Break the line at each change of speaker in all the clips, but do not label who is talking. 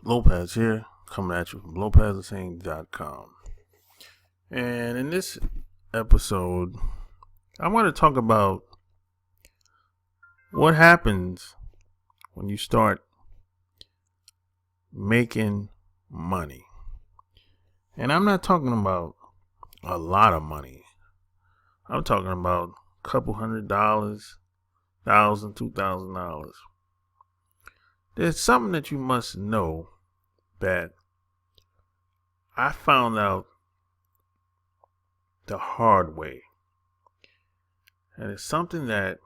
Lopez here, coming at you from LopezTheSame.com. And in this episode, I want to talk about what happens when you start making money. And I'm not talking about a lot of money. I'm talking about a couple $100, $1,000, $2,000. There's something that you must know that I found out the hard way. And it's something that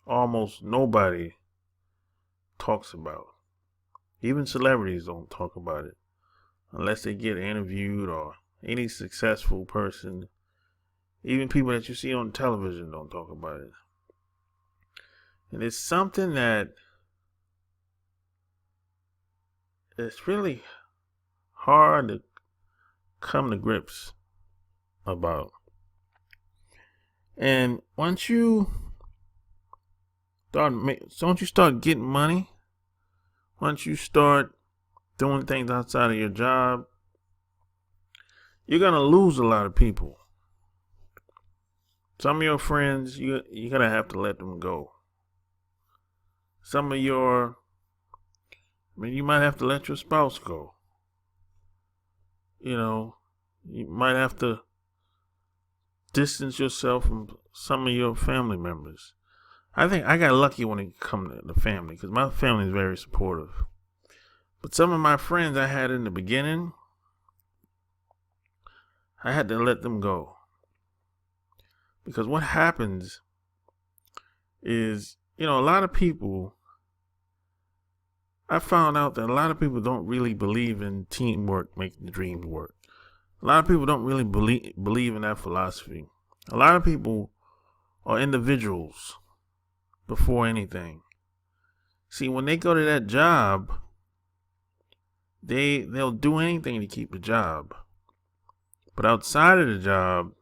almost nobody talks about. Even celebrities don't talk about it unless they get interviewed, or any successful person. Even people that you see on television don't talk about it. And it's something that it's really hard to come to grips about. And once you start getting money, once you start doing things outside of your job, you're gonna lose a lot of people. Some of your friends, you're gonna have to let them go. You might have to let your spouse go. You might have to distance yourself from some of your family members. I think I got lucky when it comes to the family, because my family is very supportive. But some of my friends I had in the beginning, I had to let them go. Because what happens is, a lot of people, I found out that a lot of people don't really believe in teamwork making the dreams work. A lot of people don't really believe in that philosophy. A lot of people are individuals before anything. See, when they go to that job, they'll do anything to keep the job. But outside of the job,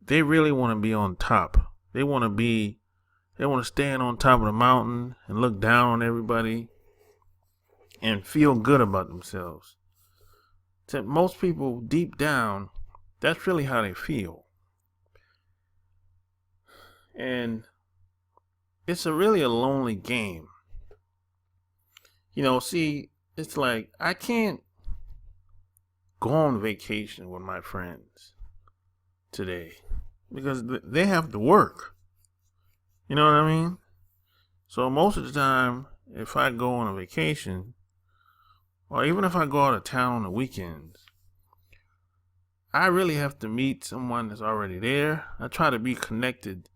they really want to be on top. They want to stand on top of the mountain and look down on everybody and feel good about themselves. To most people, deep down, that's really how they feel. And it's really a lonely game. It's like I can't go on vacation with my friends today because they have to work. You know what I mean? So most of the time, if I go on a vacation, or even if I go out of town on the weekends, I really have to meet someone that's already there. I try to be connected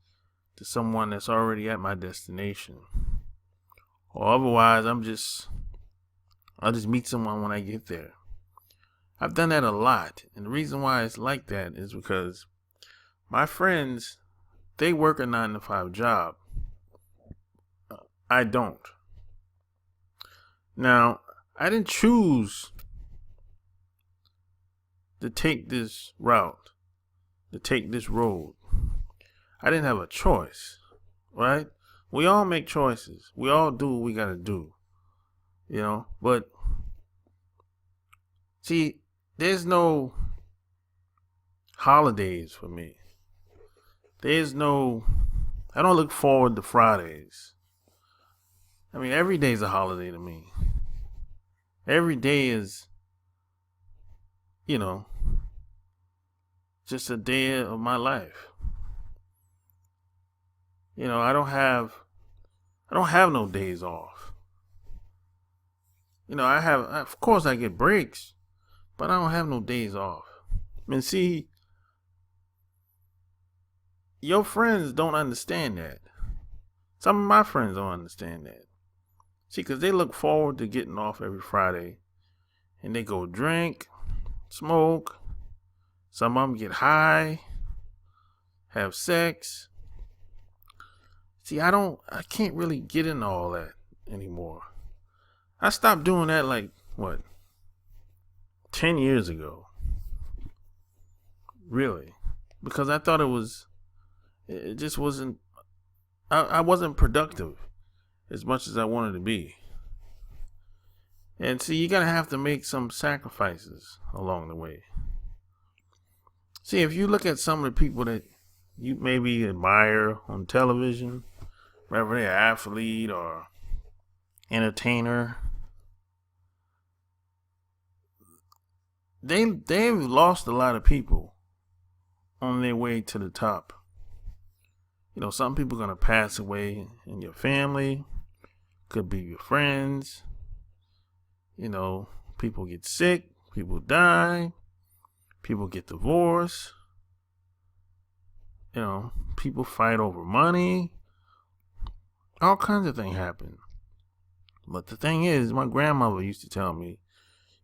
to someone that's already at my destination. Or otherwise, I'll just meet someone when I get there. I've done that a lot. And the reason why it's like that is because my friends, they work a 9-to-5 job. I don't. Now, I didn't choose to take this route, to take this road. I didn't have a choice, right? We all make choices. We all do what we gotta do, But, see, there's no holidays for me. I don't look forward to Fridays. Every day's a holiday to me. Every day is, just a day of my life. I don't have no days off. Of course I get breaks, but I don't have no days off. See, your friends don't understand that. Some of my friends don't understand that. See, because they look forward to getting off every Friday. And they go drink, smoke. Some of them get high, have sex. See, I can't really get into all that anymore. I stopped doing that 10 years ago. Really. Because I thought it just wasn't, I wasn't productive as much as I wanted to be. And see, you're going to have to make some sacrifices along the way. See, if you look at some of the people that you maybe admire on television, whether they're an athlete or entertainer, they've lost a lot of people on their way to the top. You know, some people are going to pass away in your family, could be your friends. You know, people get sick, people die, people get divorced. You know, people fight over money. All kinds of things happen. But the thing is, my grandmother used to tell me,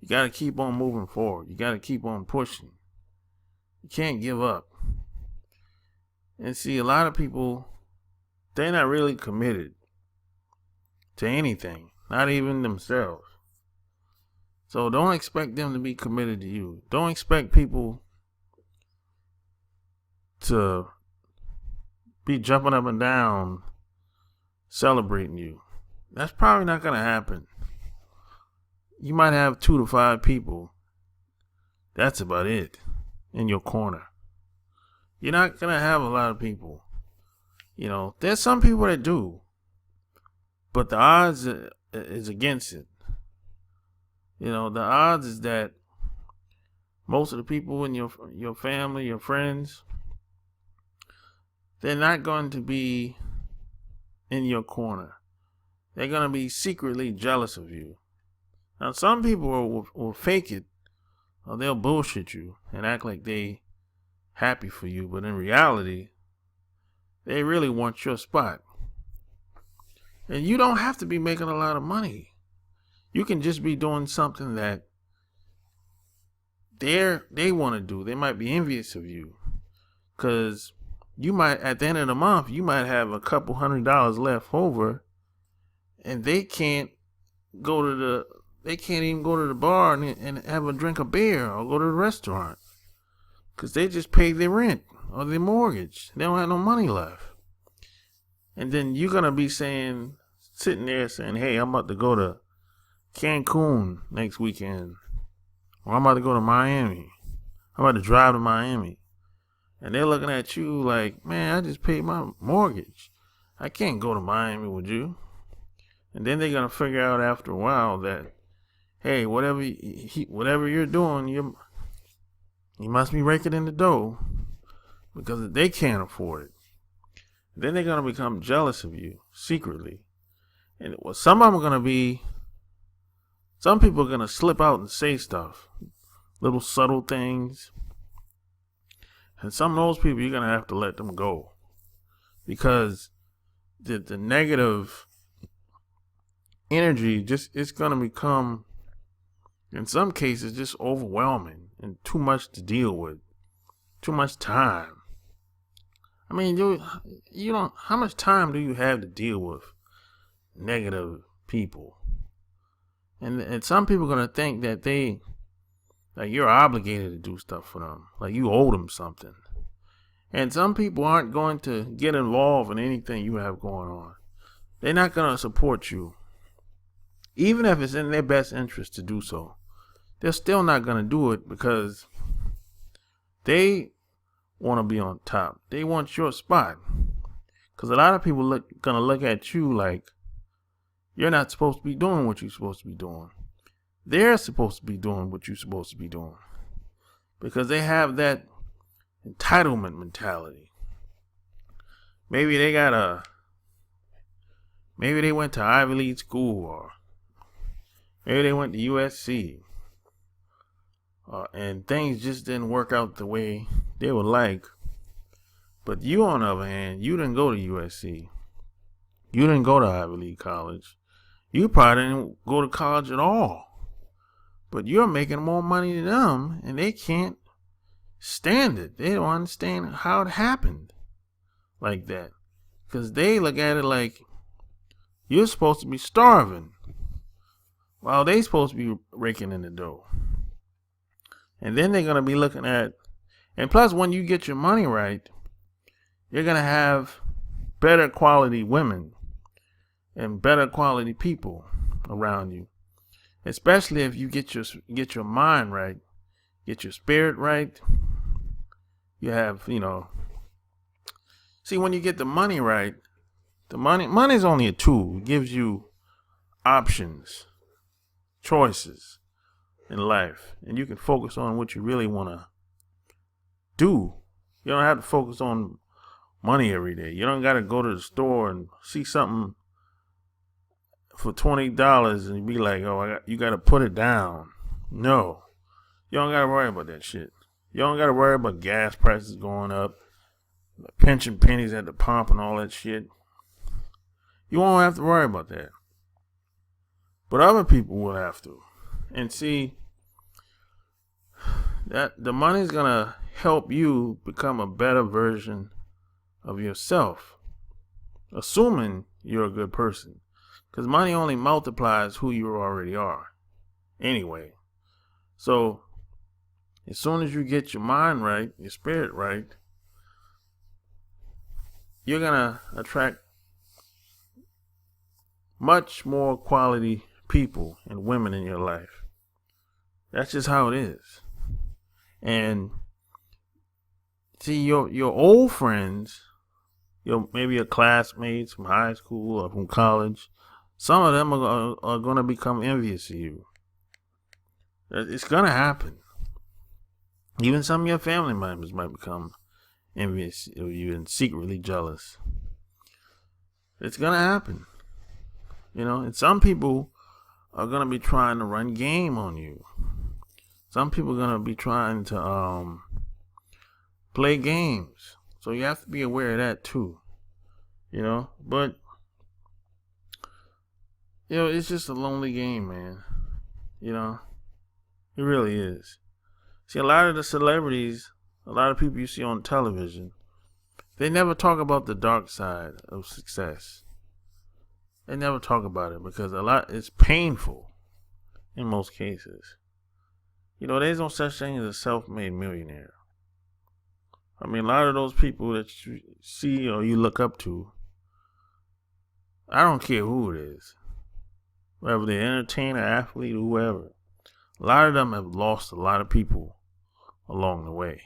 you got to keep on moving forward. You got to keep on pushing. You can't give up. And see, a lot of people, they're not really committed to anything, not even themselves. So don't expect them to be committed to you. Don't expect people to be jumping up and down celebrating you. That's probably not going to happen. You might have 2 to 5 people. That's about it in your corner. You're not going to have a lot of people. You know, there's some people that do, but the odds is against it. You know, the odds is that most of the people in your family, your friends, they're not going to be in your corner. They're going to be secretly jealous of you. Now, some people will fake it, or they'll bullshit you and act like they happy for you, but in reality, they really want your spot. And you don't have to be making a lot of money. You can just be doing something that they want to do. They might be envious of you, because you might, at the end of the month, you might have a couple $100 left over, and they can't even go to the bar and have a drink of beer or go to the restaurant, because they just paid their rent or their mortgage. They don't have no money left. And then you're going to be sitting there saying, hey, I'm about to go to Cancun next weekend. Or I'm about to go to Miami. I'm about to drive to Miami. And they're looking at you like, man, I just paid my mortgage. I can't go to Miami with you. And then they're going to figure out after a while that, hey, whatever you're doing, you must be raking in the dough, because they can't afford it. Then they're going to become jealous of you secretly. And some people are going to slip out and say stuff, little subtle things. And some of those people, you're going to have to let them go, because the negative energy it's going to become, in some cases, just overwhelming and too much to deal with, too much time. I mean, you don't. How much time do you have to deal with negative people? And some people are gonna think that you're obligated to do stuff for them, like you owe them something. And some people aren't going to get involved in anything you have going on. They're not gonna support you, even if it's in their best interest to do so. They're still not gonna do it, because they want to be on top. They want your spot. Because a lot of people gonna look at you like you're not supposed to be doing what you're supposed to be doing. They're supposed to be doing what you're supposed to be doing, because they have that entitlement mentality. Maybe they went to Ivy League school, or maybe they went to USC, and things just didn't work out the way they would like. But you, on the other hand, you didn't go to USC. You didn't go to Ivy League college. You probably didn't go to college at all. But you're making more money than them, and they can't stand it. They don't understand how it happened like that, because they look at it like you're supposed to be starving while they supposed to be raking in the dough. And then they're going to be looking at, and plus when you get your money right, you're going to have better quality women and better quality people around you. especially if you get your mind right, get your spirit right. You have, see, when you get the money right, money's only a tool. It gives you options, choices in life, and you can focus on what you really want to do. You don't have to focus on money every day. You don't got to go to the store and see something for $20 and be like, oh, you got to put it down. No, you don't got to worry about that shit. You don't got to worry about gas prices going up, pension pennies at the pump and all that shit. You won't have to worry about that. But other people will have to. And see, that the money's going to help you become a better version of yourself, assuming you're a good person. Because money only multiplies who you already are. Anyway, so as soon as you get your mind right, your spirit right, you're going to attract much more quality people and women in your life. That's just how it is. And see, your old friends, maybe your classmates from high school or from college, some of them are going to become envious of you. It's going to happen. Even some of your family members might become envious of you and secretly jealous. It's going to happen. And some people are going to be trying to run game on you. Some people are going to be trying to play games. So you have to be aware of that too. But it's just a lonely game, man. It really is. See, a lot of the celebrities, a lot of people you see on television, they never talk about the dark side of success. They never talk about it because it's painful in most cases. There's no such thing as a self-made millionaire. I mean, a lot of those people that you see or you look up to, I don't care who it is, whether they're entertainer, athlete, or whoever, a lot of them have lost a lot of people along the way.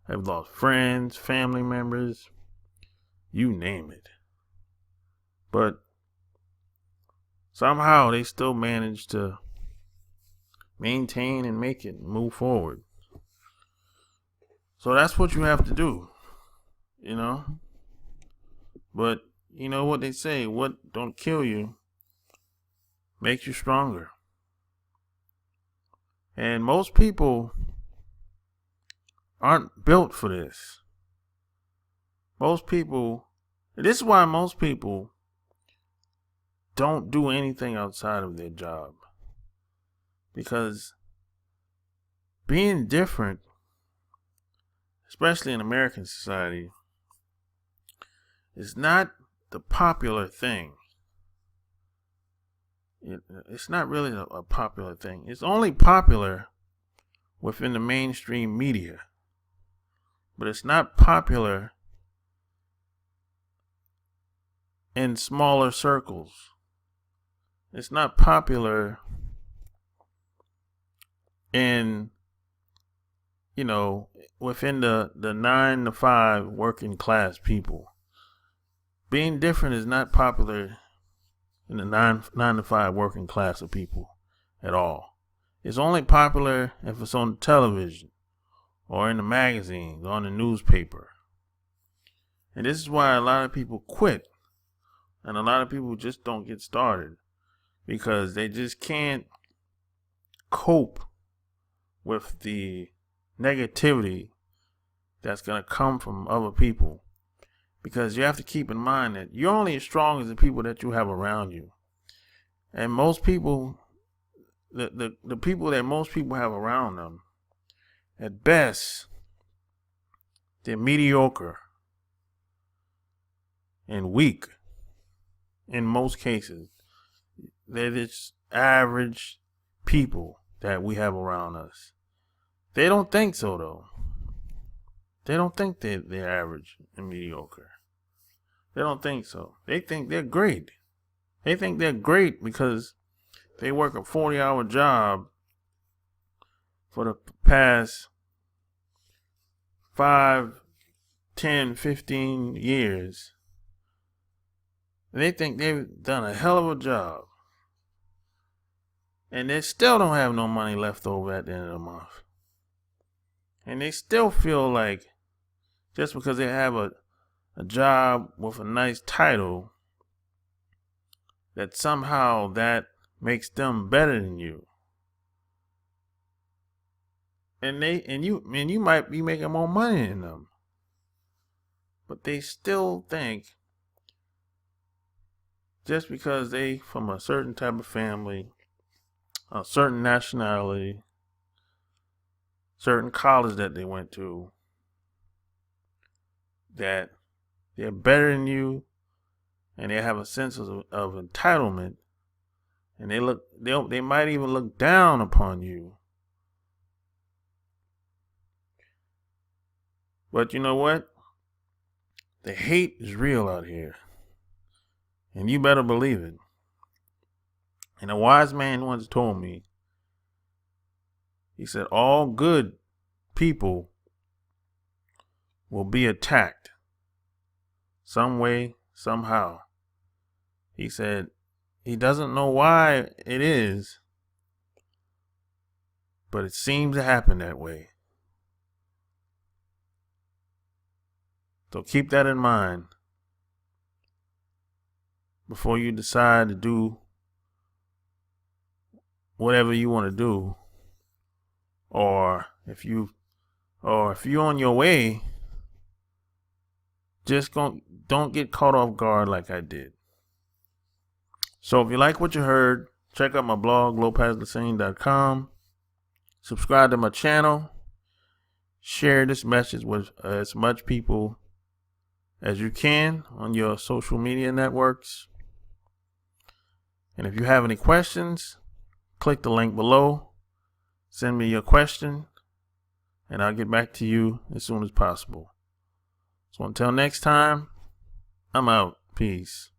They've lost friends, family members, you name it. But somehow they still manage to maintain and make it and move forward. So that's what you have to do, But you know what they say, what don't kill you makes you stronger. And most people aren't built for this. This is why most people don't do anything outside of their job. Because being different, especially in American society, is not the popular thing. It's not really a popular thing. It's only popular within the mainstream media. But it's not popular in smaller circles. It's not popular in, within the 9 to 5 working class people. Being different is not popular in the 9 to 5 working class of people at all. It's only popular if it's on television or in the magazines, or on the newspaper. And this is why a lot of people quit. And a lot of people just don't get started. Because they just can't cope with the negativity that's going to come from other people. Because you have to keep in mind that you're only as strong as the people that you have around you. And most people, the people that most people have around them, at best, they're mediocre and weak in most cases. They're just average people that we have around us. They don't think so, though. They don't think they're average and mediocre. They don't think so. They think they're great. They think they're great because they work a 40-hour job for the past 5, 10, 15 years. They think they've done a hell of a job. And they still don't have no money left over at the end of the month. And they still feel like just because they have a job with a nice title, that somehow that makes them better than you. And you might be making more money than them. But they still think just because they from a certain type of family, a certain nationality, certain college that they went to, that they're better than you, and they have a sense of entitlement, and they might even look down upon you. But you know what? The hate is real out here, and you better believe it. And a wise man once told me, he said, all good people will be attacked some way, somehow. He said he doesn't know why it is, but it seems to happen that way. So keep that in mind before you decide to do whatever you want to do, or if you're on your way, just don't get caught off guard like I did. So if you like what you heard, check out my blog, lopezlasane.com. Subscribe to my channel. Share this message with as much people as you can on your social media networks. And if you have any questions, click the link below. Send me your question, and I'll get back to you as soon as possible. So until next time, I'm out. Peace.